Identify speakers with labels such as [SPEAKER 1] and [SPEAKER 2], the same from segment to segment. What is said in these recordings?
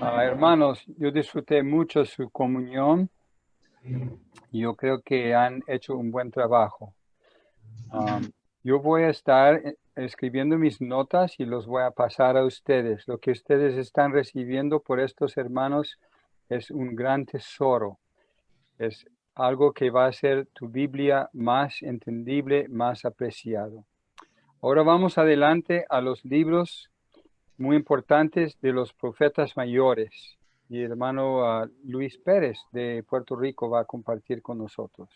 [SPEAKER 1] Hermanos, yo disfruté mucho su comunión y yo creo que han hecho un buen trabajo. Um, yo voy a estar escribiendo mis notas y los voy a pasar a ustedes. Lo que ustedes están recibiendo por estos hermanos es un gran tesoro. Es algo que va a hacer tu Biblia más entendible, más apreciado. Ahora vamos adelante a los libros muy importantes de los profetas mayores. Y el hermano Luis Pérez de Puerto Rico va a compartir con nosotros.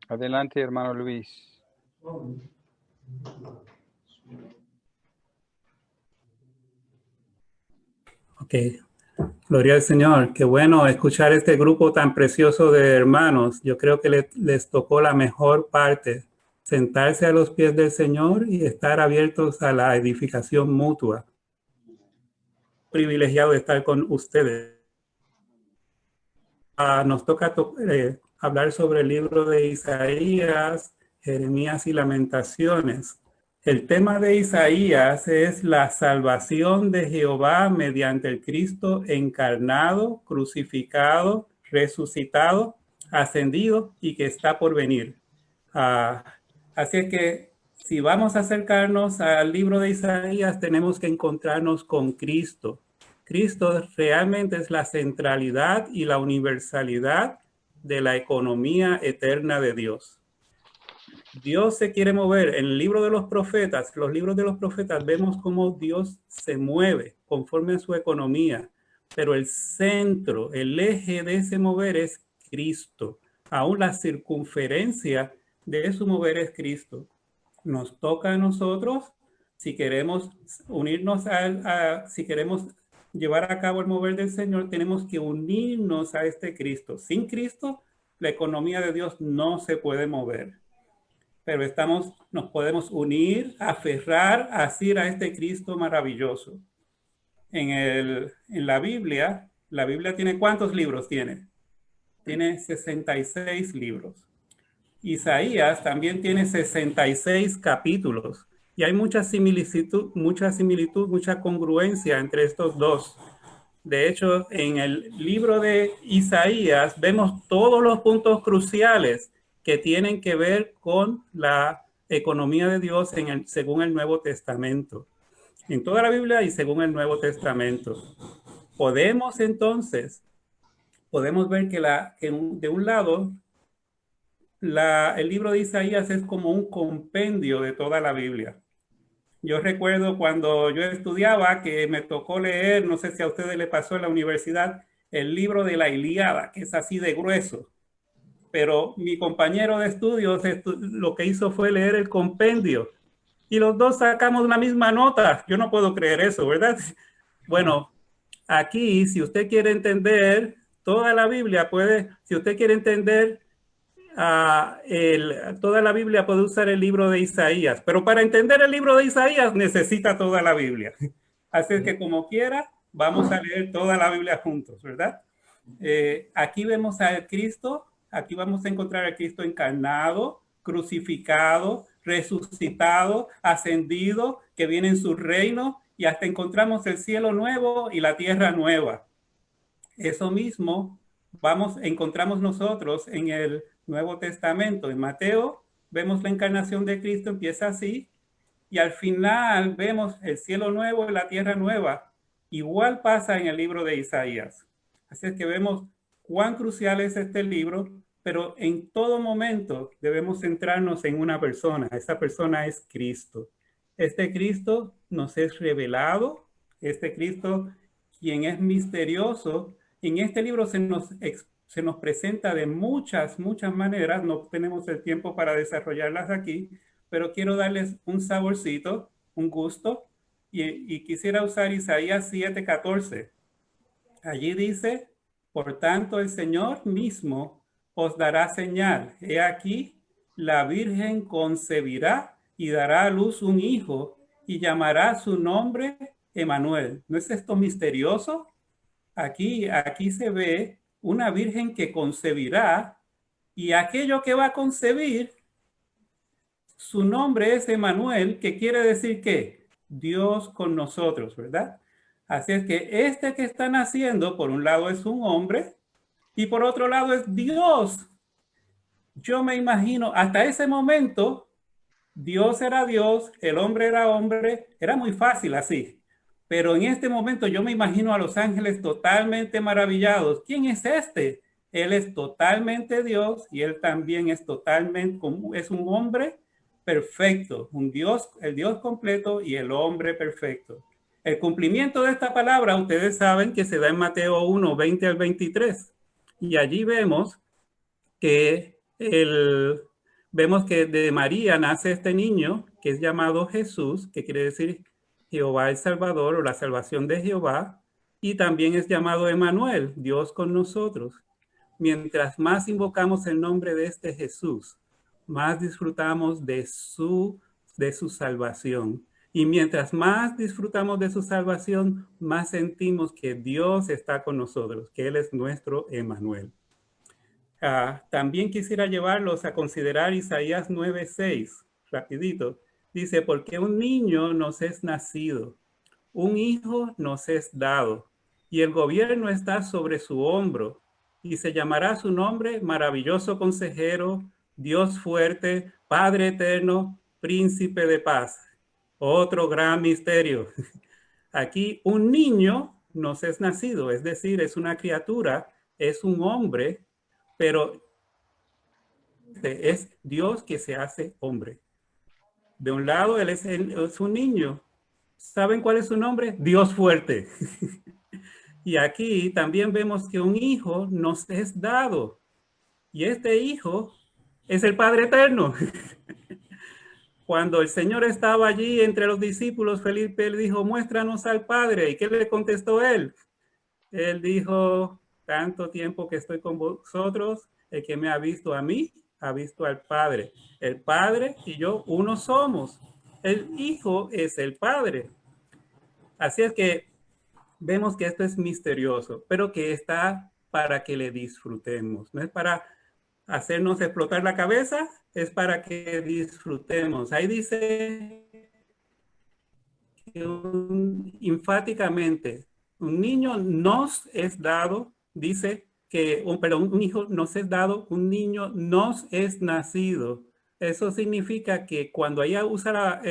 [SPEAKER 1] Adelante, hermano Luis.
[SPEAKER 2] Ok, gloria al Señor. Qué bueno escuchar este grupo tan precioso de hermanos. Yo creo que les tocó la mejor parte, sentarse a los pies del Señor y estar abiertos a la edificación mutua. Privilegiado de estar con ustedes. Nos toca hablar sobre el libro de Isaías, Jeremías y Lamentaciones. El tema de Isaías es la salvación de Jehová mediante el Cristo encarnado, crucificado, resucitado, ascendido y que está por venir. Así es que si vamos a acercarnos al libro de Isaías, tenemos que encontrarnos con Cristo. Cristo realmente es la centralidad y la universalidad de la economía eterna de Dios. Dios se quiere mover. En el libro de los profetas, los libros de los profetas, vemos cómo Dios se mueve conforme a su economía, pero el centro, el eje de ese mover es Cristo. Aún la circunferencia de su mover es Cristo. Nos toca a nosotros, si queremos unirnos si queremos llevar a cabo el mover del Señor, tenemos que unirnos a este Cristo. Sin Cristo, la economía de Dios no se puede mover. Pero nos podemos unir, aferrar, asir a este Cristo maravilloso. En la Biblia tiene ¿cuántos libros tiene? Tiene 66 libros. Isaías también tiene 66 capítulos. Y hay mucha similitud, mucha congruencia entre estos dos. De hecho, en el libro de Isaías vemos todos los puntos cruciales que tienen que ver con la economía de Dios según el Nuevo Testamento. En toda la Biblia y según el Nuevo Testamento. Podemos entonces, ver que de un lado, el libro de Isaías es como un compendio de toda la Biblia. Yo recuerdo cuando yo estudiaba que me tocó leer, no sé si a ustedes les pasó en la universidad, el libro de la Ilíada, que es así de grueso. Pero mi compañero de estudios lo que hizo fue leer el compendio. Y los dos sacamos la misma nota. Yo no puedo creer eso, ¿verdad? Bueno, aquí, si usted quiere entender toda la Biblia, si usted quiere entender toda la Biblia, puede usar el libro de Isaías, pero para entender el libro de Isaías necesita toda la Biblia. Así que como quiera, vamos a leer toda la Biblia juntos, ¿verdad? Aquí vemos a Cristo, aquí vamos a encontrar a Cristo encarnado, crucificado, resucitado, ascendido, que viene en su reino, y hasta encontramos el cielo nuevo y la tierra nueva. Eso mismo encontramos nosotros en el Nuevo Testamento. En Mateo vemos la encarnación de Cristo, empieza así, y al final vemos el cielo nuevo y la tierra nueva. Igual pasa en el libro de Isaías. Así es que vemos cuán crucial es este libro, pero en todo momento debemos centrarnos en una persona. Esa persona es Cristo. Este Cristo nos es revelado, este Cristo quien es misterioso. En este libro se nos presenta de muchas maneras, no tenemos el tiempo para desarrollarlas aquí, pero quiero darles un saborcito, un gusto, y quisiera usar Isaías 7:14. Allí dice, por tanto el Señor mismo os dará señal. He aquí, la Virgen concebirá y dará a luz un hijo y llamará su nombre Emanuel. ¿No es esto misterioso? Aquí se ve una virgen que concebirá, y aquello que va a concebir su nombre es Emmanuel, que quiere decir que Dios con nosotros, ¿verdad? Así es que este que está naciendo, por un lado es un hombre y por otro lado es Dios. Yo me imagino, hasta ese momento, Dios era Dios, el hombre era hombre, era muy fácil así. Pero en este momento yo me imagino a los ángeles totalmente maravillados. ¿Quién es este? Él es totalmente Dios y él también es totalmente, es un hombre perfecto, un Dios, el Dios completo y el hombre perfecto. El cumplimiento de esta palabra, ustedes saben que se da en Mateo 1, 20 al 23. Y allí vemos que vemos que de María nace este niño que es llamado Jesús, que quiere decir Jehová el Salvador o la salvación de Jehová, y también es llamado Emmanuel, Dios con nosotros. Mientras más invocamos el nombre de este Jesús, más disfrutamos de su salvación. Y mientras más disfrutamos de su salvación, más sentimos que Dios está con nosotros, que Él es nuestro Emmanuel. También quisiera llevarlos a considerar Isaías 9:6, rapidito. Dice, porque un niño nos es nacido, un hijo nos es dado, y el gobierno está sobre su hombro, y se llamará su nombre maravilloso consejero, Dios fuerte, Padre eterno, príncipe de paz. Otro gran misterio. Aquí un niño nos es nacido, es decir, es una criatura, es un hombre, pero es Dios que se hace hombre. De un lado, él es un niño. ¿Saben cuál es su nombre? Dios fuerte. Y aquí también vemos que un hijo nos es dado. Y este hijo es el Padre eterno. Cuando el Señor estaba allí entre los discípulos, Felipe le dijo, muéstranos al Padre. ¿Y qué le contestó él? Él dijo, tanto tiempo que estoy con vosotros, el que me ha visto a mí, ha visto al Padre. El Padre y yo uno somos. El Hijo es el Padre. Así es que vemos que esto es misterioso, pero que está para que le disfrutemos. No es para hacernos explotar la cabeza, es para que disfrutemos. Ahí dice enfáticamente, un niño nos es dado, dice que, un hijo nos es dado, un niño nos es nacido. Eso significa que cuando ella usa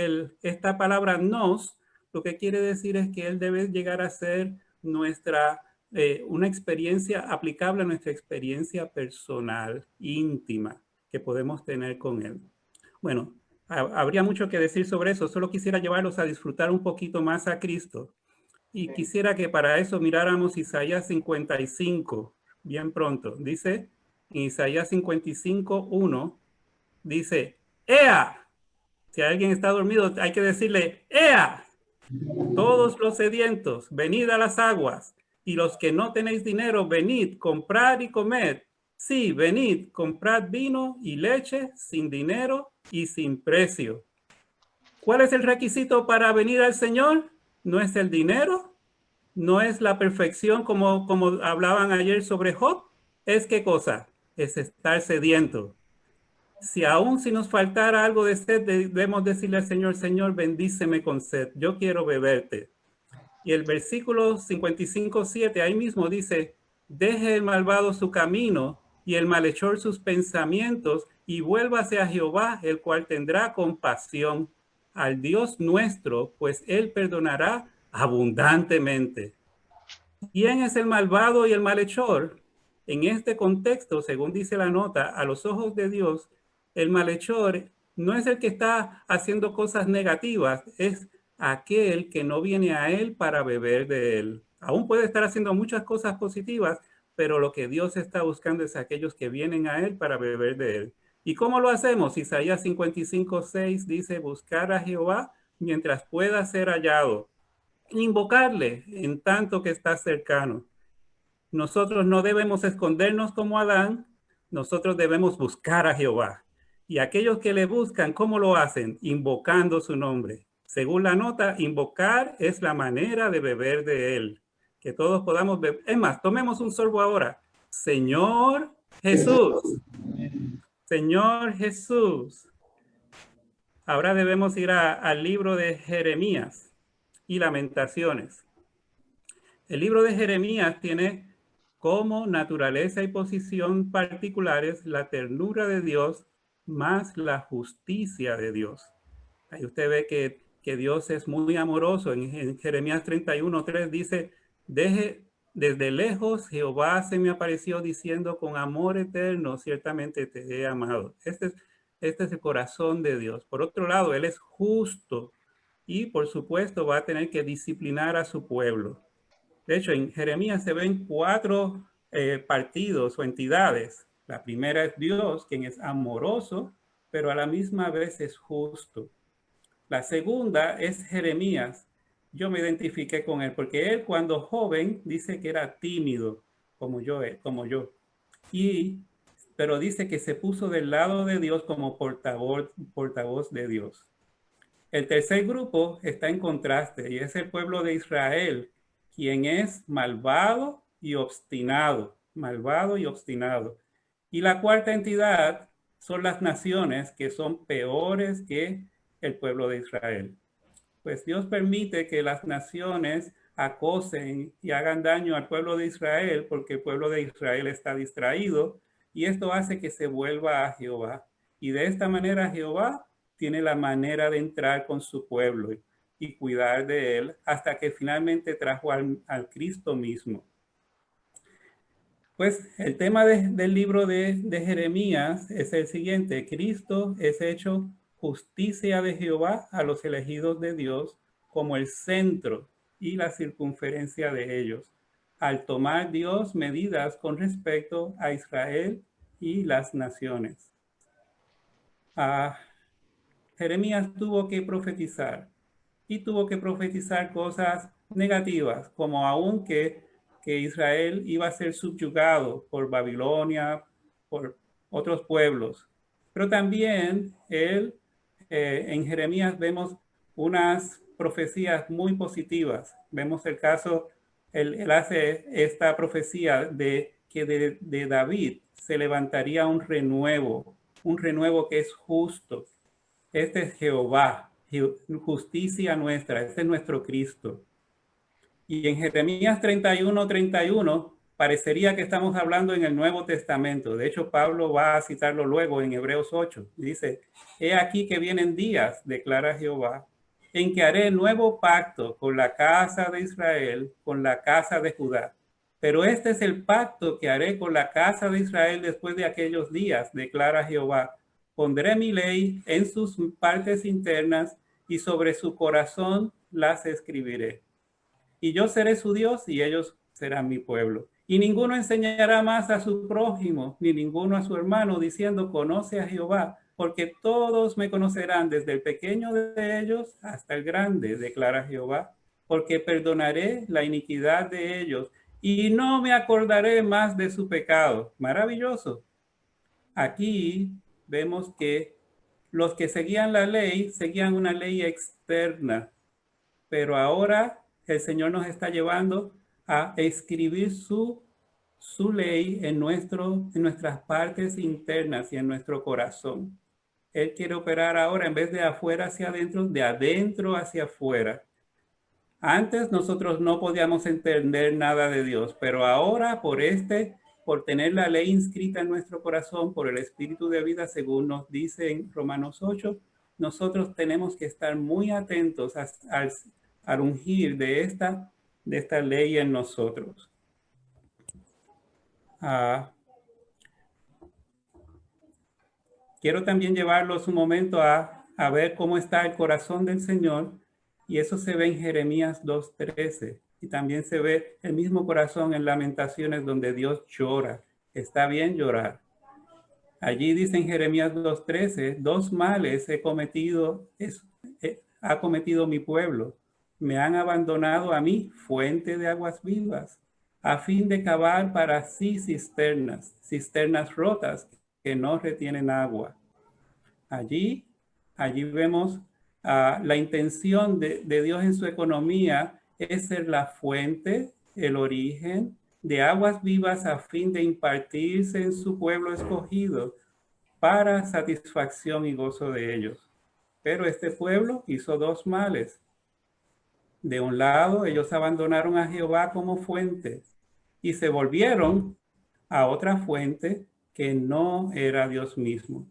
[SPEAKER 2] esta palabra nos, lo que quiere decir es que él debe llegar a ser una experiencia aplicable a nuestra experiencia personal, íntima, que podemos tener con él. Bueno, habría mucho que decir sobre eso, solo quisiera llevarlos a disfrutar un poquito más a Cristo. Y quisiera que para eso miráramos Isaías 55, bien pronto. Dice, en Isaías 55, 1, dice, ¡Ea! Si alguien está dormido, hay que decirle, ¡Ea! Todos los sedientos, venid a las aguas, y los que no tenéis dinero, venid, comprad y comed. Sí, venid, comprad vino y leche sin dinero y sin precio. ¿Cuál es el requisito para venir al Señor? No es el dinero, no es la perfección como hablaban ayer sobre Job. ¿Es qué cosa? Es estar sediento. Si aún si nos faltara algo de sed, debemos decirle al Señor, Señor, bendíceme con sed, yo quiero beberte. Y el versículo 55:7 ahí mismo dice, deje el malvado su camino y el malhechor sus pensamientos y vuélvase a Jehová, el cual tendrá compasión al Dios nuestro, pues él perdonará abundantemente. ¿Quién es el malvado y el malhechor? En este contexto, según dice la nota, a los ojos de Dios, el malhechor no es el que está haciendo cosas negativas, es aquel que no viene a él para beber de él. Aún puede estar haciendo muchas cosas positivas, pero lo que Dios está buscando es aquellos que vienen a él para beber de él. ¿Y cómo lo hacemos? Isaías 55:6 dice, buscar a Jehová mientras pueda ser hallado, invocarle en tanto que está cercano. Nosotros no debemos escondernos como Adán, nosotros debemos buscar a Jehová. Y aquellos que le buscan, ¿cómo lo hacen? Invocando su nombre. Según la nota, invocar es la manera de beber de él. Que todos podamos beber. Es más, tomemos un sorbo ahora. Señor Jesús. Señor Jesús. Ahora debemos ir al libro de Jeremías y Lamentaciones. El libro de Jeremías tiene como naturaleza y posición particulares la ternura de Dios más la justicia de Dios. Ahí usted ve que Dios es muy amoroso. En Jeremías 31:3 dice, desde lejos Jehová se me apareció diciendo, con amor eterno ciertamente te he amado. Este es el corazón de Dios. Por otro lado, Él es justo y por supuesto va a tener que disciplinar a su pueblo. De hecho, en Jeremías se ven 4 partidos o entidades. La primera es Dios, quien es amoroso, pero a la misma vez es justo. La segunda es Jeremías. Yo me identifiqué con él porque él cuando joven dice que era tímido, como yo. Pero dice que se puso del lado de Dios como portavoz de Dios. El tercer grupo está en contraste y es el pueblo de Israel, quien es malvado y obstinado. Y la cuarta entidad son las naciones, que son peores que el pueblo de Israel. Pues Dios permite que las naciones acosen y hagan daño al pueblo de Israel porque el pueblo de Israel está distraído y esto hace que se vuelva a Jehová. Y de esta manera Jehová tiene la manera de entrar con su pueblo y cuidar de él hasta que finalmente trajo al Cristo mismo. Pues el tema del libro de Jeremías es el siguiente: Cristo es hecho justicia de Jehová a los elegidos de Dios como el centro y la circunferencia de ellos, al tomar Dios medidas con respecto a Israel y las naciones. Jeremías tuvo que profetizar y tuvo que profetizar cosas negativas, como aún que Israel iba a ser subyugado por Babilonia, por otros pueblos. Pero también en Jeremías vemos unas profecías muy positivas. Vemos el caso, él hace esta profecía de que de David se levantaría un renuevo que es justo. Este es Jehová, justicia nuestra, este es nuestro Cristo. Y en Jeremías 31:31 parecería que estamos hablando en el Nuevo Testamento. De hecho, Pablo va a citarlo luego en Hebreos 8. Dice, he aquí que vienen días, declara Jehová, en que haré nuevo pacto con la casa de Israel, con la casa de Judá. Pero este es el pacto que haré con la casa de Israel después de aquellos días, declara Jehová. Pondré mi ley en sus partes internas y sobre su corazón las escribiré. Y yo seré su Dios y ellos serán mi pueblo. Y ninguno enseñará más a su prójimo, ni ninguno a su hermano, diciendo, conoce a Jehová, porque todos me conocerán, desde el pequeño de ellos hasta el grande, declara Jehová, porque perdonaré la iniquidad de ellos y no me acordaré más de su pecado. Maravilloso. Aquí vemos que los que seguían la ley, seguían una ley externa, pero ahora el Señor nos está llevando a escribir su ley en nuestras partes internas y en nuestro corazón. Él quiere operar ahora, en vez de afuera hacia adentro, de adentro hacia afuera. Antes nosotros no podíamos entender nada de Dios, pero ahora por tener la ley inscrita en nuestro corazón, por el Espíritu de vida, según nos dice en Romanos 8, nosotros tenemos que estar muy atentos al ungir de esta ley en nosotros. Quiero también llevarlos un momento a ver cómo está el corazón del Señor, y eso se ve en Jeremías 2:13, y también se ve el mismo corazón en Lamentaciones, donde Dios llora. Está bien llorar. Allí dice en Jeremías 2:13, 2 males ha cometido mi pueblo. Me han abandonado a mí, fuente de aguas vivas, a fin de cavar para sí cisternas rotas que no retienen agua. Allí vemos la intención de Dios en su economía es ser la fuente, el origen de aguas vivas a fin de impartirse en su pueblo escogido para satisfacción y gozo de ellos. Pero este pueblo hizo dos males. De un lado, ellos abandonaron a Jehová como fuente y se volvieron a otra fuente que no era Dios mismo.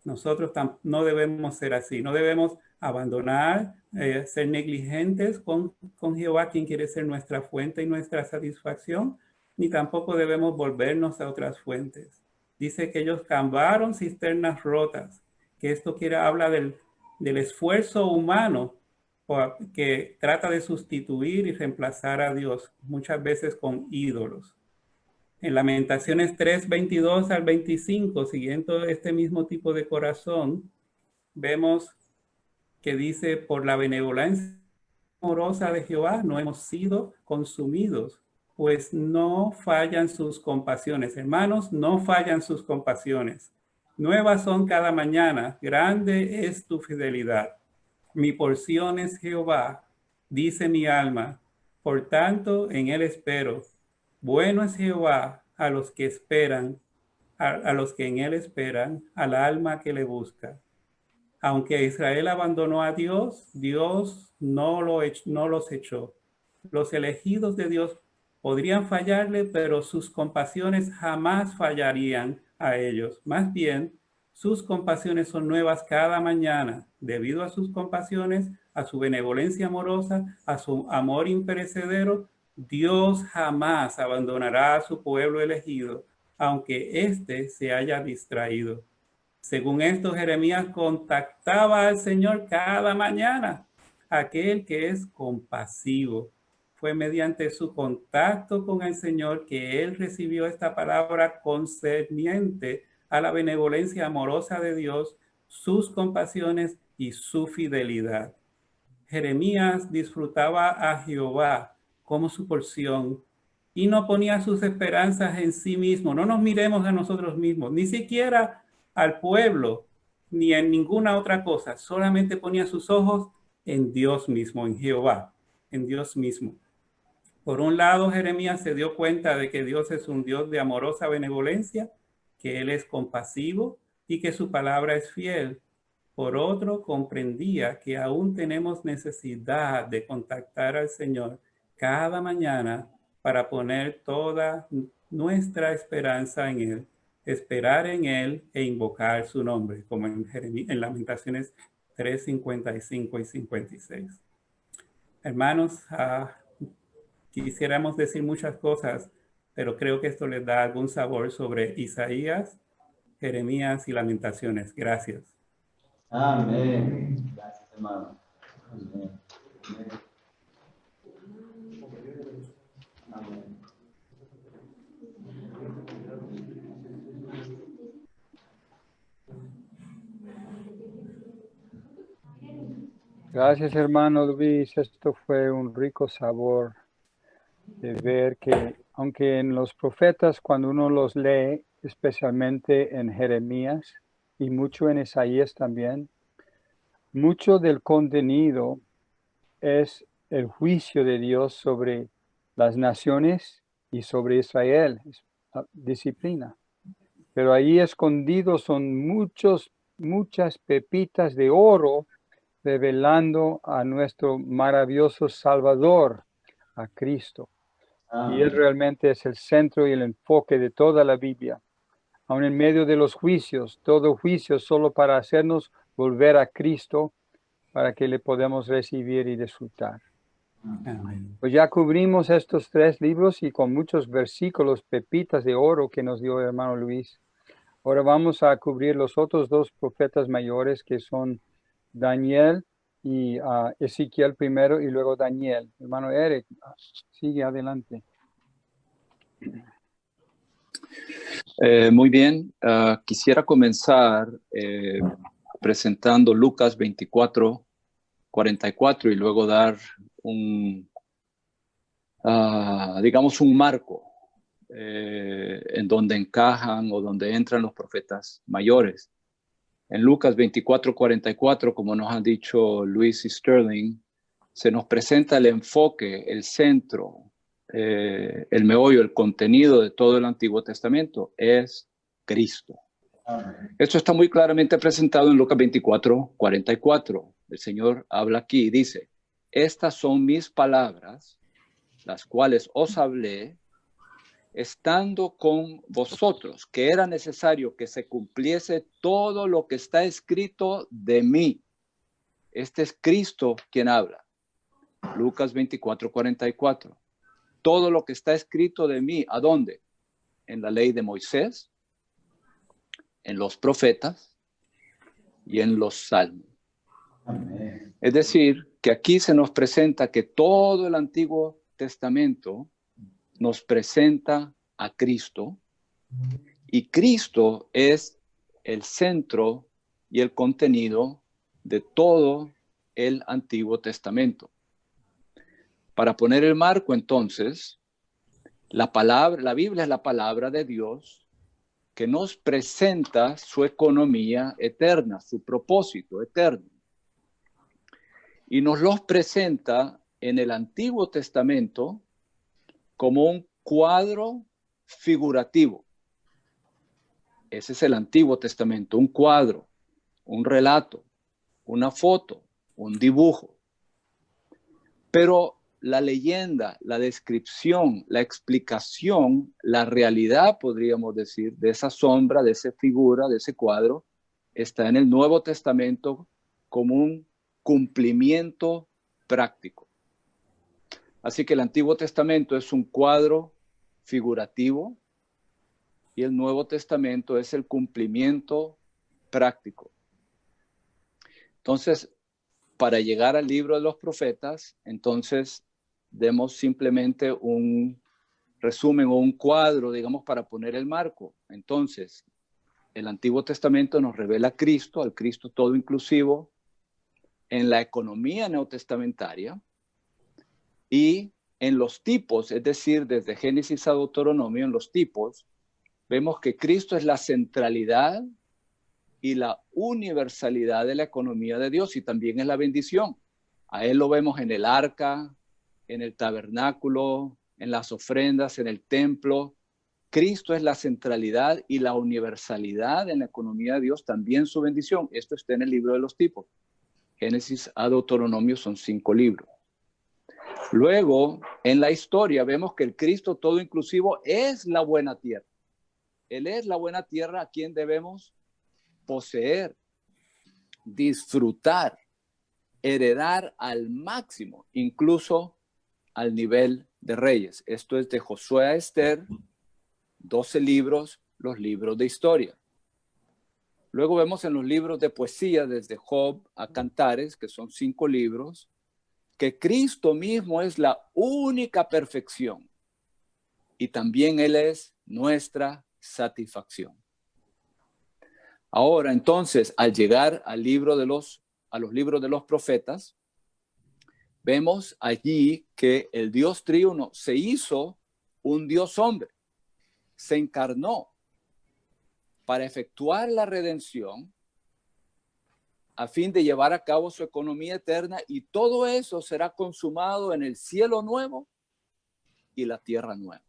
[SPEAKER 2] Nosotros no debemos ser así, no debemos abandonar, ser negligentes con Jehová, quien quiere ser nuestra fuente y nuestra satisfacción, ni tampoco debemos volvernos a otras fuentes. Dice que ellos cavaron cisternas rotas, que esto habla del esfuerzo humano que trata de sustituir y reemplazar a Dios, muchas veces con ídolos. En Lamentaciones 3, 22 al 25, siguiendo este mismo tipo de corazón, vemos que dice, por la benevolencia amorosa de Jehová no hemos sido consumidos, pues no fallan sus compasiones. Hermanos, no fallan sus compasiones. Nuevas son cada mañana, grande es tu fidelidad. Mi porción es Jehová, dice mi alma, por tanto en él espero. Bueno es Jehová a los que esperan, a los que en él esperan, al alma que le busca. Aunque Israel abandonó a Dios, Dios no los echó. Los elegidos de Dios podrían fallarle, pero sus compasiones jamás fallarían a ellos. Más bien, sus compasiones son nuevas cada mañana. Debido a sus compasiones, a su benevolencia amorosa, a su amor imperecedero, Dios jamás abandonará a su pueblo elegido, aunque éste se haya distraído. Según esto, Jeremías contactaba al Señor cada mañana, aquel que es compasivo. Fue mediante su contacto con el Señor que él recibió esta palabra concerniente a la benevolencia amorosa de Dios, sus compasiones y su fidelidad. Jeremías disfrutaba a Jehová como su porción y no ponía sus esperanzas en sí mismo. No nos miremos a nosotros mismos, ni siquiera al pueblo, ni en ninguna otra cosa. Solamente ponía sus ojos en Dios mismo, en Jehová, en Dios mismo. Por un lado, Jeremías se dio cuenta de que Dios es un Dios de amorosa benevolencia, que Él es compasivo y que su palabra es fiel. Por otro, comprendía que aún tenemos necesidad de contactar al Señor cada mañana para poner toda nuestra esperanza en Él, esperar en Él e invocar su nombre, como en Lamentaciones 3, 55 y 56. Hermanos, quisiéramos decir muchas cosas, pero creo que esto les da algún sabor sobre Isaías, Jeremías y Lamentaciones. Gracias.
[SPEAKER 3] Amén. Gracias, hermano. Amén. Amén.
[SPEAKER 1] Gracias, hermano Luis. Esto fue un rico sabor de ver que, aunque en los profetas, cuando uno los lee, especialmente en Jeremías y mucho en Isaías también, mucho del contenido es el juicio de Dios sobre las naciones y sobre Israel, disciplina. Pero ahí escondidos son muchas pepitas de oro revelando a nuestro maravilloso Salvador, a Cristo. Y Él realmente es el centro y el enfoque de toda la Biblia. Aun en medio de los juicios, todo juicio solo para hacernos volver a Cristo, para que le podamos recibir y disfrutar.
[SPEAKER 2] Amén.
[SPEAKER 1] Pues ya cubrimos estos 3 libros y con muchos versículos, pepitas de oro que nos dio el hermano Luis. Ahora vamos a cubrir los otros 2 profetas mayores que son Daniel y Ezequiel primero y luego Daniel. Hermano Eric, sigue adelante.
[SPEAKER 4] Muy bien, quisiera comenzar presentando Lucas 24, 44 y luego dar digamos un marco en donde encajan o donde entran los profetas mayores. En Lucas 24, 44, como nos han dicho Luis y Sterling, se nos presenta el enfoque, el centro, el meollo, el contenido de todo el Antiguo Testamento es Cristo. Esto está muy claramente presentado en Lucas 24:44. El Señor habla aquí y dice, estas son mis palabras, las cuales os hablé, estando con vosotros, que era necesario que se cumpliese todo lo que está escrito de mí. Este es Cristo quien habla. Lucas 24:44. Todo lo que está escrito de mí, ¿a dónde? En la ley de Moisés, en los profetas y en los salmos.
[SPEAKER 3] Amén.
[SPEAKER 4] Es decir, que aquí se nos presenta que todo el Antiguo Testamento nos presenta a Cristo y Cristo es el centro y el contenido de todo el Antiguo Testamento. Para poner el marco, entonces, la Biblia es la palabra de Dios que nos presenta su economía eterna, su propósito eterno. Y nos los presenta en el Antiguo Testamento como un cuadro figurativo. Ese es el Antiguo Testamento, un cuadro, un relato, una foto, un dibujo. Pero la leyenda, la descripción, la explicación, la realidad, podríamos decir, de esa sombra, de esa figura, de ese cuadro, está en el Nuevo Testamento como un cumplimiento práctico. Así que el Antiguo Testamento es un cuadro figurativo y el Nuevo Testamento es el cumplimiento práctico. Entonces, para llegar al libro de los profetas, entonces demos simplemente un resumen o un cuadro, digamos, para poner el marco. Entonces, el Antiguo Testamento nos revela a Cristo, al Cristo todo inclusivo, en la economía neotestamentaria y en los tipos, es decir, desde Génesis a Deuteronomio, en los tipos, vemos que Cristo es la centralidad y la universalidad de la economía de Dios y también es la bendición. A Él lo vemos en el arca, en el tabernáculo, en las ofrendas, en el templo. Cristo es la centralidad y la universalidad en la economía de Dios, también su bendición. Esto está en el libro de los tipos. Génesis a Deuteronomio son 5 libros. Luego, en la historia, vemos que el Cristo todo inclusivo es la buena tierra. Él es la buena tierra a quien debemos poseer, disfrutar, heredar al máximo, incluso al nivel de reyes. Esto es de Josué a Esther, 12 libros, los libros de historia. Luego vemos en los libros de poesía, desde Job a Cantares, que son 5 libros, que Cristo mismo es la única perfección y también Él es nuestra satisfacción. Ahora, entonces, al llegar a los libros de los profetas, vemos allí que el Dios triuno se hizo un Dios hombre, se encarnó para efectuar la redención a fin de llevar a cabo su economía eterna y todo eso será consumado en el cielo nuevo y la tierra nueva.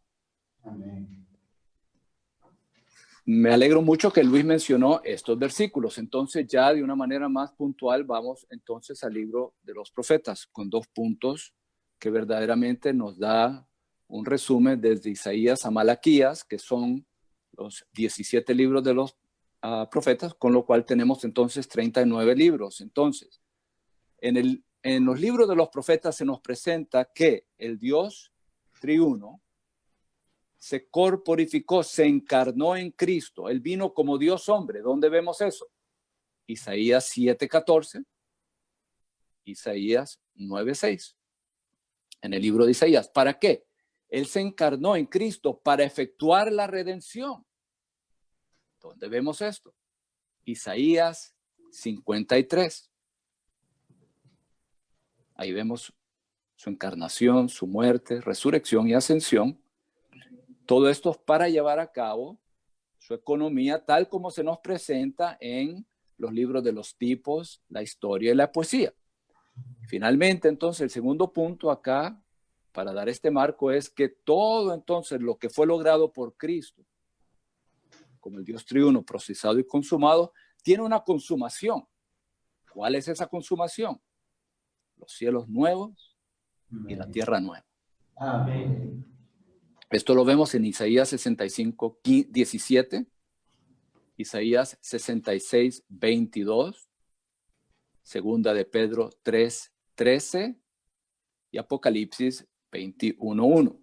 [SPEAKER 3] Amén.
[SPEAKER 4] Me alegro mucho que Luis mencionó estos versículos. Entonces ya de una manera más puntual vamos entonces al libro de los profetas con 2 puntos que verdaderamente nos da un resumen desde Isaías a Malaquías, que son los 17 libros de los profetas, con lo cual tenemos entonces 39 libros. Entonces, en los libros de los profetas se nos presenta que el Dios triuno se corporificó, se encarnó en Cristo. Él vino como Dios hombre. ¿Dónde vemos eso? Isaías 7:14, Isaías 9:6. En el libro de Isaías. ¿Para qué? Él se encarnó en Cristo para efectuar la redención. ¿Dónde vemos esto? Isaías 53. Ahí vemos su encarnación, su muerte, resurrección y ascensión. Todo esto es para llevar a cabo su economía tal como se nos presenta en los libros de los tipos, la historia y la poesía. Finalmente, entonces, el segundo punto acá, para dar este marco, es que todo entonces lo que fue logrado por Cristo, como el Dios triuno, procesado y consumado, tiene una consumación. ¿Cuál es esa consumación? Los cielos nuevos y la tierra nueva.
[SPEAKER 3] Amén.
[SPEAKER 4] Esto lo vemos en Isaías 65, 17, Isaías 66, 22, segunda de Pedro 3, 13 y Apocalipsis 21, 1.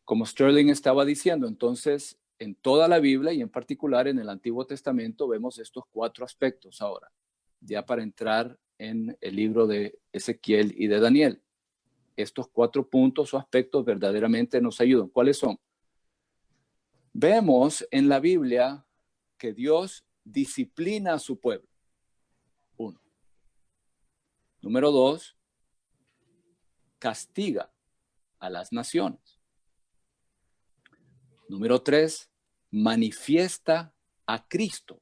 [SPEAKER 4] Como Sterling estaba diciendo, entonces, en toda la Biblia y en particular en el Antiguo Testamento vemos estos 4 aspectos ahora, ya para entrar en el libro de Ezequiel y de Daniel. Estos 4 puntos o aspectos verdaderamente nos ayudan. ¿Cuáles son? Vemos en la Biblia que Dios disciplina a su pueblo. 1. Número 2, castiga a las naciones. Número 3, manifiesta a Cristo.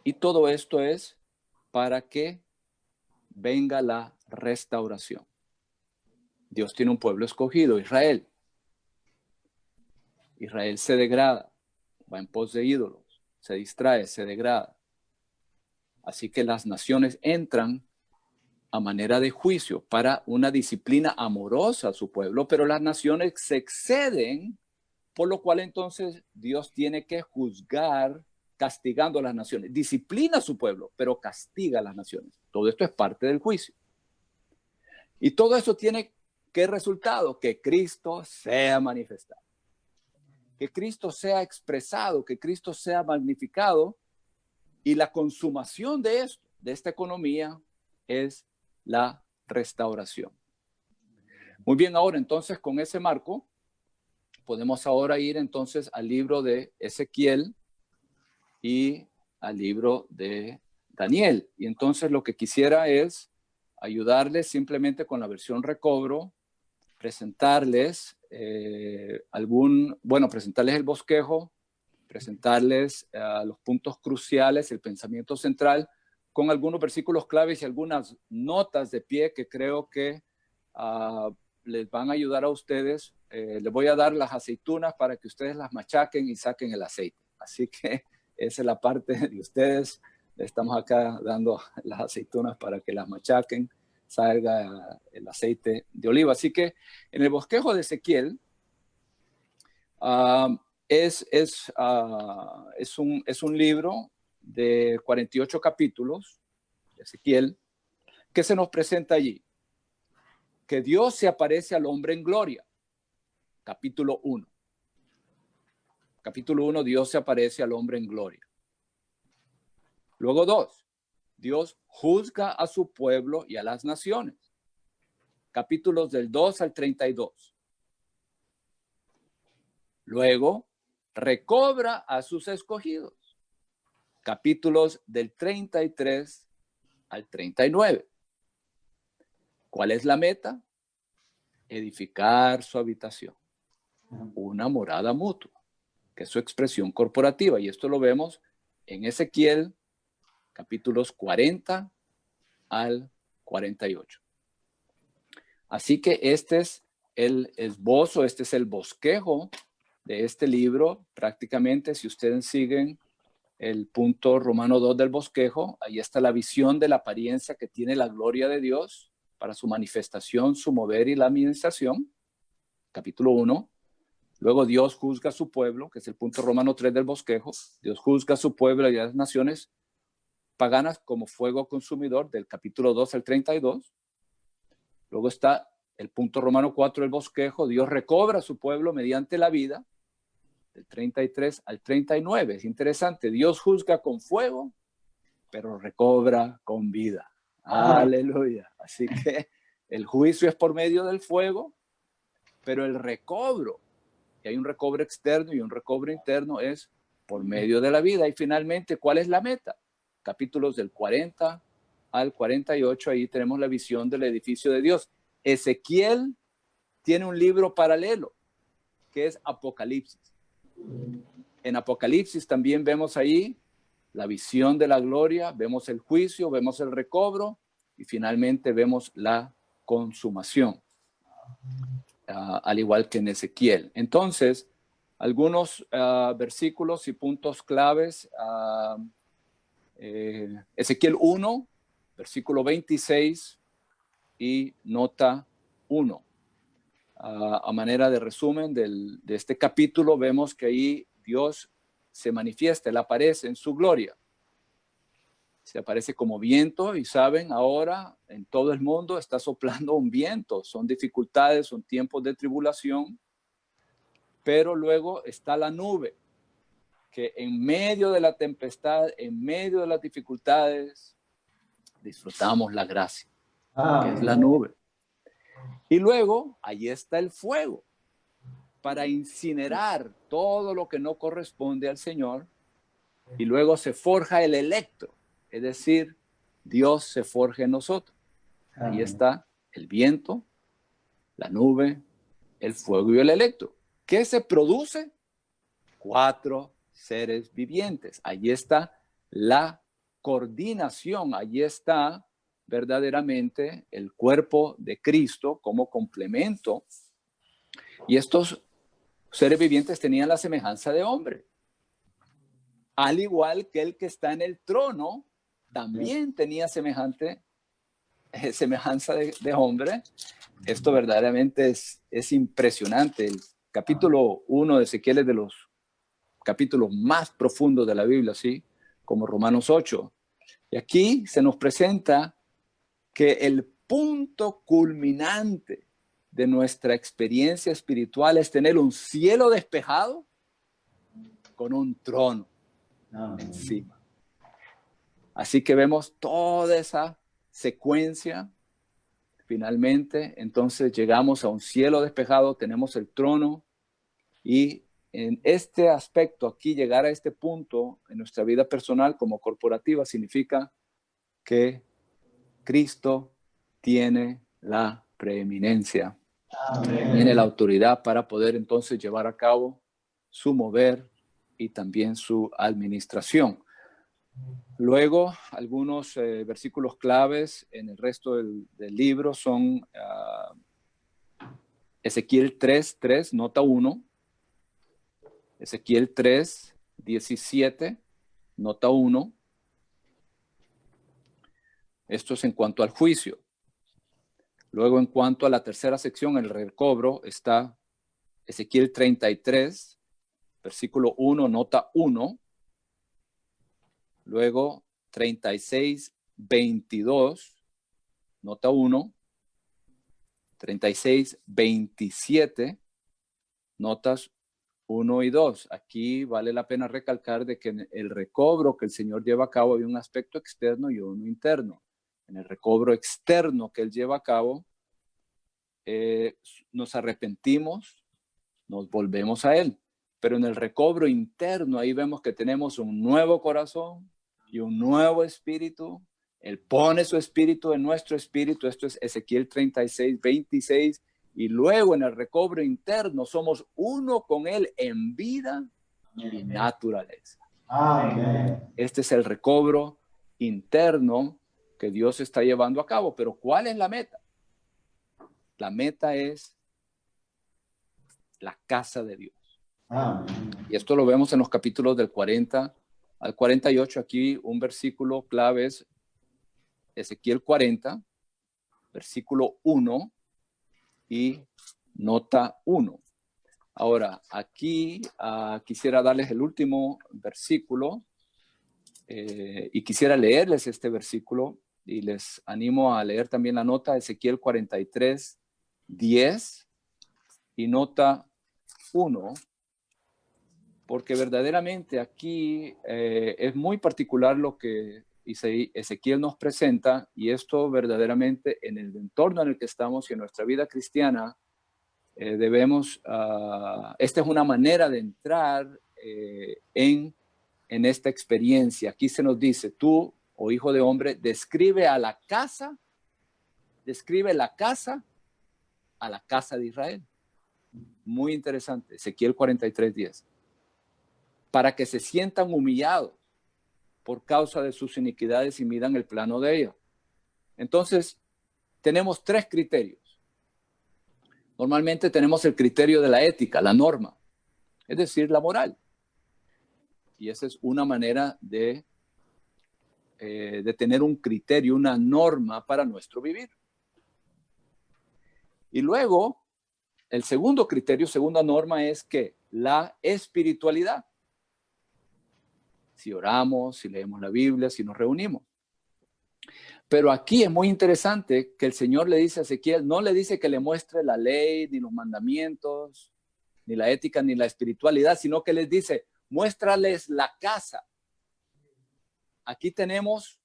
[SPEAKER 4] Y todo esto es para que venga la restauración. Dios tiene un pueblo escogido, Israel. Israel se degrada, va en pos de ídolos, se distrae, se degrada. Así que las naciones entran a manera de juicio para una disciplina amorosa a su pueblo, pero las naciones se exceden, por lo cual entonces Dios tiene que juzgar castigando a las naciones. Disciplina a su pueblo, pero castiga a las naciones. Todo esto es parte del juicio. Y todo eso tiene ¿qué resultado? Que Cristo sea manifestado. Que Cristo sea expresado, que Cristo sea magnificado, y la consumación de esto, de esta economía, es la restauración. Muy bien, ahora entonces con ese marco, podemos ahora ir entonces al libro de Ezequiel y al libro de Daniel. Y entonces lo que quisiera es ayudarles simplemente con la versión recobro, presentarles presentarles el bosquejo, presentarles los puntos cruciales, el pensamiento central, con algunos versículos claves y algunas notas de pie que creo que les van a ayudar a ustedes. Les voy a dar las aceitunas para que ustedes las machaquen y saquen el aceite. Así que esa es la parte de ustedes. Estamos acá dando las aceitunas para que las machaquen, salga el aceite de oliva. Así que en el bosquejo de Ezequiel es un libro de 48 capítulos, Ezequiel, que se nos presenta allí. Que Dios se aparece al hombre en gloria. Capítulo 1. Capítulo 1, Dios se aparece al hombre en gloria. Luego 2, Dios juzga a su pueblo y a las naciones. Capítulos del 2 al 32. Luego, recobra a sus escogidos. Capítulos del 33 al 39. ¿Cuál es la meta? Edificar su habitación. Una morada mutua, que es su expresión corporativa. Y esto lo vemos en Ezequiel, capítulos 40 al 48. Así que este es el esbozo, este es el bosquejo de este libro. Prácticamente, si ustedes siguen el punto Romano 2 del bosquejo, ahí está la visión de la apariencia que tiene la gloria de Dios para su manifestación, su mover y la administración. Capítulo 1. Luego Dios juzga a su pueblo, que es el punto Romano 3 del bosquejo. Dios juzga a su pueblo y a las naciones paganas como fuego consumidor, del capítulo 2 al 32. Luego está el punto Romano 4 del bosquejo. Dios recobra a su pueblo mediante la vida, del 33 al 39. Es interesante, Dios juzga con fuego, pero recobra con vida. Aleluya. Así que el juicio es por medio del fuego, pero el recobro, y hay un recobro externo y un recobro interno, es por medio de la vida. Y finalmente, ¿cuál es la meta? Capítulos del 40 al 48, ahí tenemos la visión del edificio de Dios. Ezequiel tiene un libro paralelo, que es Apocalipsis. En Apocalipsis también vemos ahí la visión de la gloria, vemos el juicio, vemos el recobro y finalmente vemos la consumación, al igual que en Ezequiel. Entonces, Algunos versículos y puntos claves. Ezequiel 1, versículo 26 y nota 1. A manera de resumen de este capítulo, vemos que ahí Dios se manifiesta, Él aparece en su gloria. Se aparece como viento y saben, ahora en todo el mundo está soplando un viento. Son dificultades, son tiempos de tribulación, pero luego está la nube, que en medio de la tempestad, en medio de las dificultades, disfrutamos la gracia, que es la nube. Y luego, ahí está el fuego, para incinerar todo lo que no corresponde al Señor, y luego se forja el electro, es decir, Dios se forja en nosotros. Ahí está el viento, la nube, el fuego y el electro. ¿Qué se produce? 4 seres vivientes. Allí está la coordinación, allí está verdaderamente el cuerpo de Cristo como complemento. Y estos seres vivientes tenían la semejanza de hombre. Al igual que el que está en el trono, también tenía semejanza de hombre. Esto verdaderamente es impresionante. El capítulo 1 de Ezequiel es de los capítulos más profundos de la Biblia, ¿sí? Como Romanos 8. Y aquí se nos presenta que el punto culminante de nuestra experiencia espiritual es tener un cielo despejado con un trono encima. Así que vemos toda esa secuencia. Finalmente, entonces llegamos a un cielo despejado, tenemos el trono, y en este aspecto, aquí llegar a este punto en nuestra vida personal como corporativa significa que Cristo tiene la preeminencia, tiene la autoridad para poder entonces llevar a cabo su mover y también su administración. Luego, algunos versículos claves en el resto del libro son Ezequiel 3:3, nota 1. Ezequiel 3:17, nota 1. Esto es en cuanto al juicio. Luego, en cuanto a la tercera sección, el recobro, está Ezequiel 33, versículo 1, nota 1. Luego, 36:22, nota 1. 36:27, notas 1 y 2. Aquí vale la pena recalcar de que en el recobro que el Señor lleva a cabo hay un aspecto externo y uno interno. En el recobro externo que Él lleva a cabo, nos arrepentimos, nos volvemos a Él. Pero en el recobro interno, ahí vemos que tenemos un nuevo corazón y un nuevo espíritu. Él pone su espíritu en nuestro espíritu. Esto es Ezequiel 36:26. Y luego en el recobro interno somos uno con Él en vida y naturaleza.
[SPEAKER 3] Amén.
[SPEAKER 4] Este es el recobro interno que Dios está llevando a cabo. Pero ¿cuál es la meta? La meta es la casa de Dios.
[SPEAKER 3] Amén.
[SPEAKER 4] Y esto lo vemos en los capítulos del 40 al 48. Aquí un versículo clave es Ezequiel 40, versículo 1 y nota 1. Ahora, aquí quisiera darles el último versículo y quisiera leerles este versículo y les animo a leer también la nota Ezequiel 43:10 y nota 1, porque verdaderamente aquí es muy particular lo que Ezequiel nos presenta, y esto verdaderamente en el entorno en el que estamos y en nuestra vida cristiana debemos, esta es una manera de entrar en esta experiencia. Aquí se nos dice, tú, oh hijo de hombre, describe la casa a la casa de Israel. Muy interesante, Ezequiel 43:10. Para que se sientan humillados por causa de sus iniquidades y midan el plano de ellos. Entonces, tenemos 3 criterios. Normalmente tenemos el criterio de la ética, la norma. es decir, la moral. Y esa es una manera de tener un criterio, una norma para nuestro vivir. Y luego, el segundo criterio, segunda norma es que la espiritualidad. Si oramos, si leemos la Biblia, si nos reunimos. Pero aquí es muy interesante que el Señor le dice a Ezequiel, no le dice que le muestre la ley, ni los mandamientos, ni la ética, ni la espiritualidad, sino que les dice, muéstrales la casa. Aquí tenemos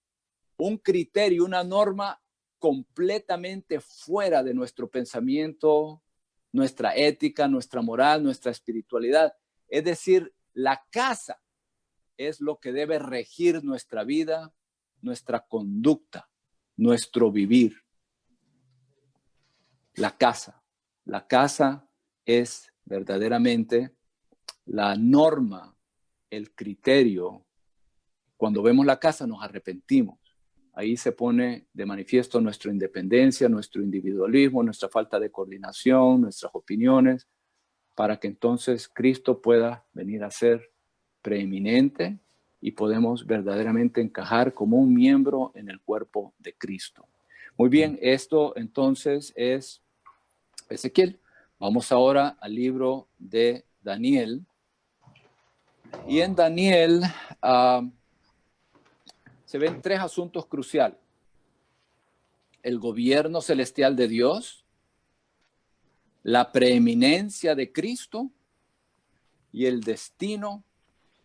[SPEAKER 4] un criterio, una norma completamente fuera de nuestro pensamiento, nuestra ética, nuestra moral, nuestra espiritualidad. Es decir, la casa es lo que debe regir nuestra vida, nuestra conducta, nuestro vivir. La casa. La casa es verdaderamente la norma, el criterio. Cuando vemos la casa nos arrepentimos. Ahí se pone de manifiesto nuestra independencia, nuestro individualismo, nuestra falta de coordinación, nuestras opiniones, para que entonces Cristo pueda venir a ser preeminente y podemos verdaderamente encajar como un miembro en el cuerpo de Cristo. Muy bien, esto entonces es Ezequiel. Vamos ahora al libro de Daniel. Y en Daniel se ven tres asuntos cruciales. El gobierno celestial de Dios, la preeminencia de Cristo y el destino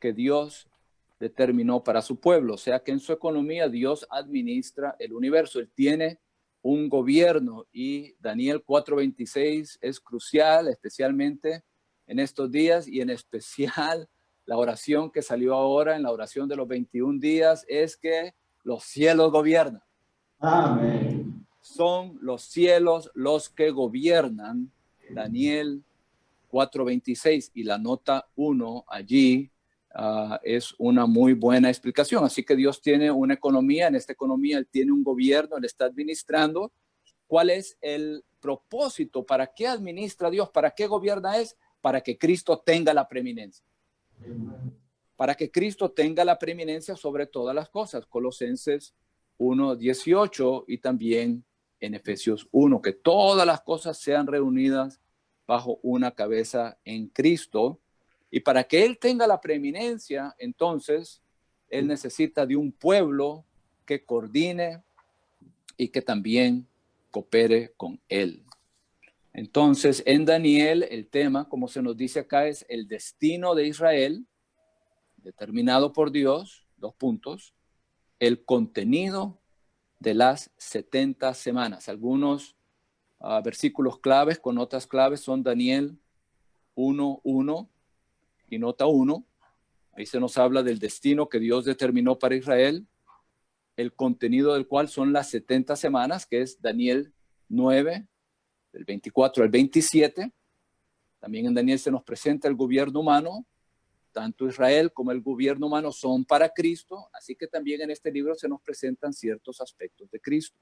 [SPEAKER 4] que Dios determinó para su pueblo. O sea que en su economía Dios administra el universo. Él tiene un gobierno y Daniel 4:26 es crucial, especialmente en estos días y en especial la oración que salió ahora en la oración de los 21 días es que los cielos gobiernan.
[SPEAKER 3] Amén.
[SPEAKER 4] Son los cielos los que gobiernan. Daniel 4:26 y la nota 1 allí es una muy buena explicación. Así que Dios tiene una economía, en esta economía Él tiene un gobierno, Él está administrando. ¿Cuál es el propósito? ¿Para qué administra Dios? ¿Para qué gobierna? Es para que Cristo tenga la preeminencia. Para que Cristo tenga la preeminencia sobre todas las cosas. Colosenses 1:18 y también en Efesios 1, que todas las cosas sean reunidas bajo una cabeza en Cristo. Y para que Él tenga la preeminencia, entonces, Él necesita de un pueblo que coordine y que también coopere con Él. Entonces, en Daniel, el tema, como se nos dice acá, es el destino de Israel, determinado por Dios, 2 puntos, el contenido de las 70 semanas. Algunos versículos claves con notas claves son Daniel 1:1 y nota 1. Ahí se nos habla del destino que Dios determinó para Israel, el contenido del cual son las 70 semanas, que es Daniel 9, del 24 al 27. También en Daniel se nos presenta el gobierno humano. Tanto Israel como el gobierno humano son para Cristo, así que también en este libro se nos presentan ciertos aspectos de Cristo.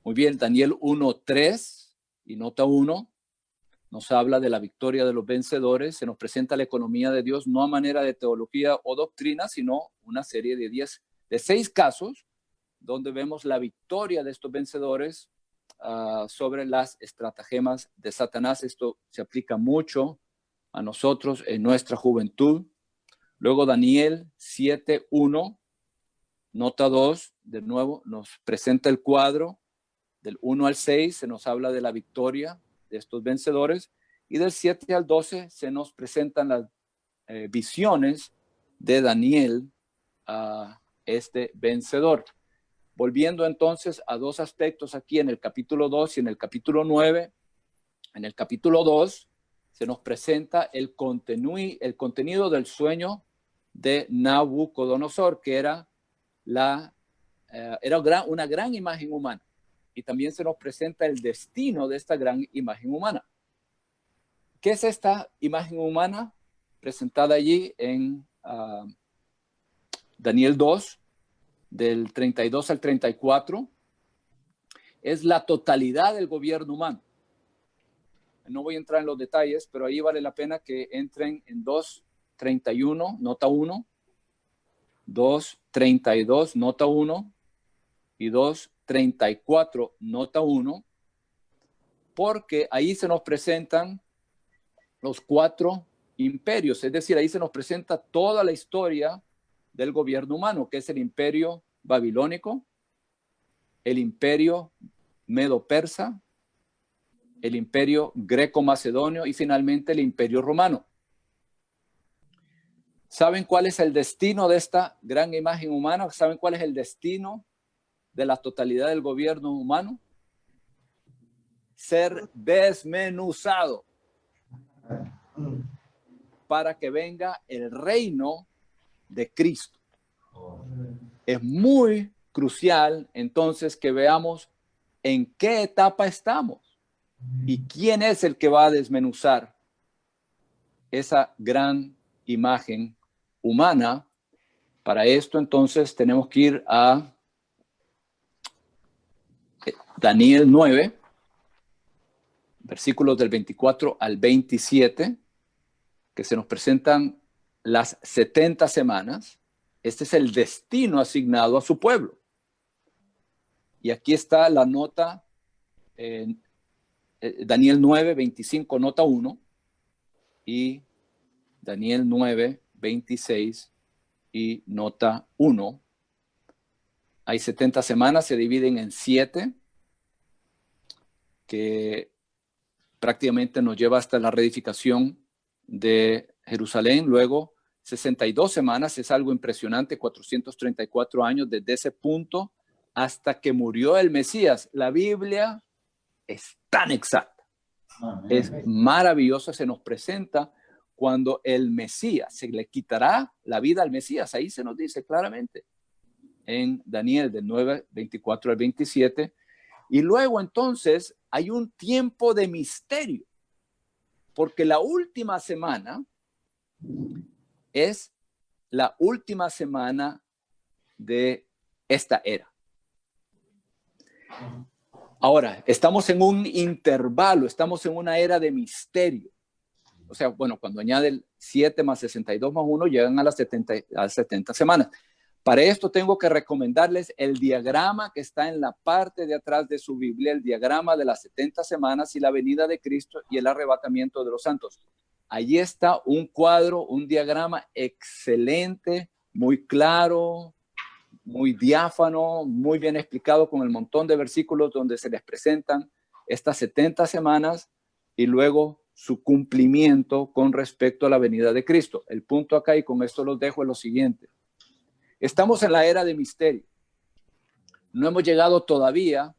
[SPEAKER 4] Muy bien, Daniel 1:3 y nota 1 nos habla de la victoria de los vencedores, se nos presenta la economía de Dios no a manera de teología o doctrina, sino una serie de 6 casos donde vemos la victoria de estos vencedores sobre las estratagemas de Satanás. Esto se aplica mucho a nosotros en nuestra juventud. Luego Daniel 7:1, nota 2, de nuevo nos presenta el cuadro del 1 al 6, se nos habla de la victoria de estos vencedores y del 7 al 12 se nos presentan las visiones de Daniel a este vencedor. Volviendo entonces a 2 aspectos aquí en el capítulo 2 y en el capítulo 9. En el capítulo 2 se nos presenta el contenido del sueño de Nabucodonosor, que era una gran imagen humana. Y también se nos presenta el destino de esta gran imagen humana. ¿Qué es esta imagen humana presentada allí en Daniel 2, del 32 al 34? Es la totalidad del gobierno humano. No voy a entrar en los detalles, pero ahí vale la pena que entren en 2:31, nota 1, 2:32, nota 1, y 2:34, nota 1, porque ahí se nos presentan los 4 imperios, es decir, ahí se nos presenta toda la historia del gobierno humano, que es el imperio babilónico, el imperio medo-persa, el imperio greco-macedonio y finalmente el imperio romano. ¿Saben cuál es el destino de esta gran imagen humana? ¿Saben cuál es el destino de la totalidad del gobierno humano? Ser desmenuzado para que venga el reino de Cristo. Es muy crucial entonces que veamos en qué etapa estamos y quién es el que va a desmenuzar esa gran imagen humana. Para esto entonces tenemos que ir a Daniel 9, versículos del 24 al 27, que se nos presentan las 70 semanas. Este es el destino asignado a su pueblo. Y aquí está la nota, Daniel 9, 25, nota 1, y Daniel 9, 26 y nota 1. Hay 70 semanas, se dividen en 7, que prácticamente nos lleva hasta la reedificación de Jerusalén. Luego, 62 semanas, es algo impresionante, 434 años desde ese punto hasta que murió el Mesías. La Biblia es tan exacta, es maravillosa, se nos presenta cuando el Mesías, se le quitará la vida al Mesías, ahí se nos dice claramente en Daniel del 9, 24 al 27, y luego entonces hay un tiempo de misterio, porque la última semana es la última semana de esta era. Ahora, estamos en un intervalo, estamos en una era de misterio. O sea, bueno, cuando añade el 7 más 62 más 1, llegan a las 70 semanas. Para esto tengo que recomendarles el diagrama que está en la parte de atrás de su Biblia, el diagrama de las 70 semanas y la venida de Cristo y el arrebatamiento de los santos. Allí está un cuadro, un diagrama excelente, muy claro, muy diáfano, muy bien explicado con el montón de versículos donde se les presentan estas 70 semanas y luego su cumplimiento con respecto a la venida de Cristo. El punto acá, y con esto los dejo, es lo siguiente. Estamos en la era de misterio. No hemos llegado todavía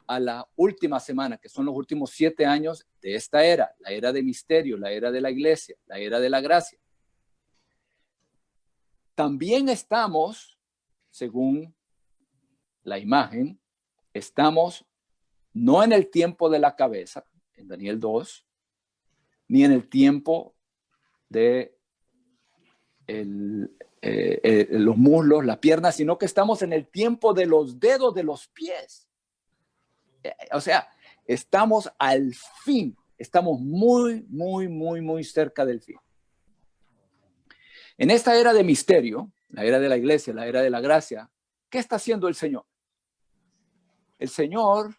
[SPEAKER 4] a la última semana, que son los últimos 7 años de esta era, la era de misterio, la era de la iglesia, la era de la gracia. También estamos, según la imagen, estamos no en el tiempo de la cabeza, en Daniel 2, ni en el tiempo de los muslos, las piernas, sino que estamos en el tiempo de los dedos de los pies. O sea, estamos al fin, estamos muy, muy, muy, muy cerca del fin. En esta era de misterio, la era de la iglesia, la era de la gracia, ¿qué está haciendo el Señor? El Señor,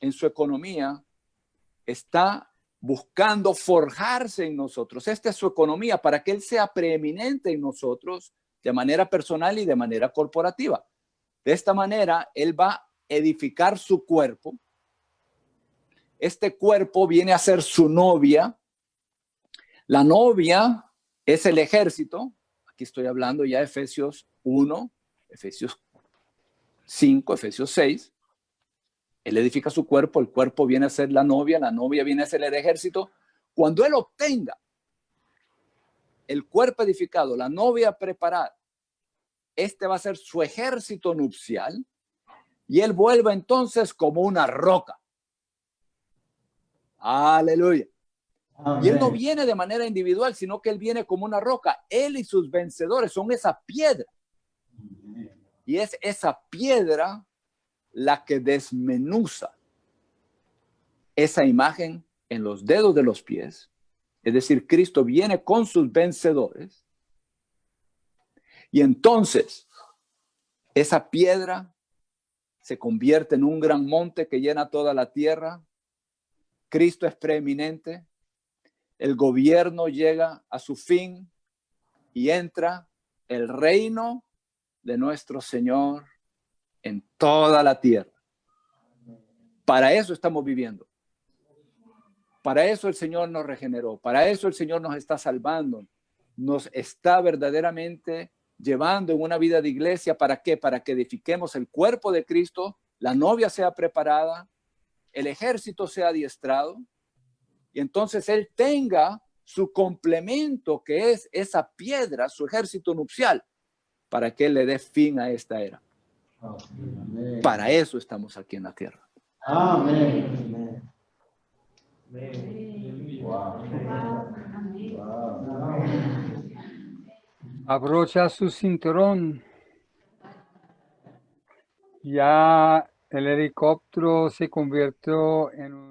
[SPEAKER 4] en su economía, está buscando forjarse en nosotros. Esta es su economía para que Él sea preeminente en nosotros de manera personal y de manera corporativa. De esta manera, Él va a edificar su cuerpo. Este cuerpo viene a ser su novia. La novia es el ejército. Aquí estoy hablando ya de Efesios 1, Efesios 5, Efesios 6. Él edifica su cuerpo, el cuerpo viene a ser la novia viene a ser el ejército. Cuando Él obtenga el cuerpo edificado, la novia preparada, este va a ser su ejército nupcial y Él vuelve entonces como una roca. Aleluya. Amén. Y Él no viene de manera individual, sino que Él viene como una roca. Él y sus vencedores son esa piedra. Y es esa piedra la que desmenuza esa imagen en los dedos de los pies, es decir, Cristo viene con sus vencedores, y entonces esa piedra se convierte en un gran monte que llena toda la tierra. Cristo es preeminente, el gobierno llega a su fin y entra el reino de nuestro Señor en toda la tierra. Para eso estamos viviendo. Para eso el Señor nos regeneró. Para eso el Señor nos está salvando. Nos está verdaderamente llevando en una vida de iglesia. ¿Para qué? Para que edifiquemos el cuerpo de Cristo, la novia sea preparada, el ejército sea adiestrado, y entonces Él tenga su complemento, que es esa piedra, su ejército nupcial, para que Él le dé fin a esta era.
[SPEAKER 3] Amén.
[SPEAKER 4] Para eso estamos aquí en la tierra.
[SPEAKER 3] Amén.
[SPEAKER 1] Abrocha su cinturón. Ya el helicóptero se convirtió en un